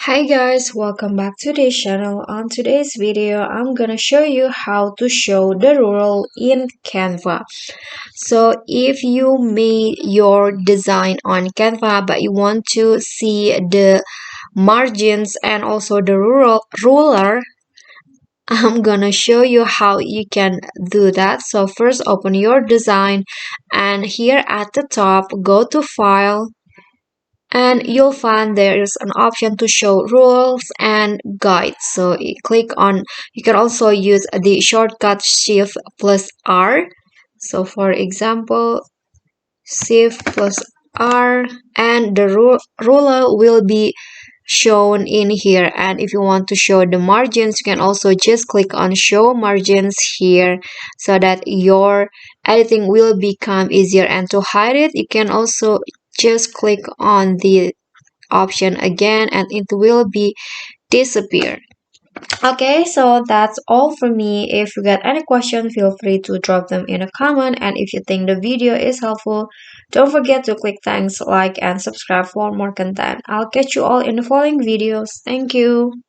Hi guys, welcome back to this channel. On today's video, I'm gonna show you how to show the rural in Canva. So if you made your design on Canva but you want to see the margins and also the ruler, I'm gonna show you how you can do that. So first open your design and here at the top go to file and you'll find there is an option to show rules and guides. So you click on, you can also use the shortcut shift plus R. So for example, shift plus R, and the ruler will be shown in here. And if you want to show the margins, you can also just click on show margins here so that your editing will become easier. And to hide it, you can also just click on the option again and it will be disappear. Okay, so that's all for me. If you got any question, feel free to drop them in a comment, and if you think the video is helpful, don't forget to click thanks, like, and subscribe for more content. I'll catch you all in the following videos. Thank you.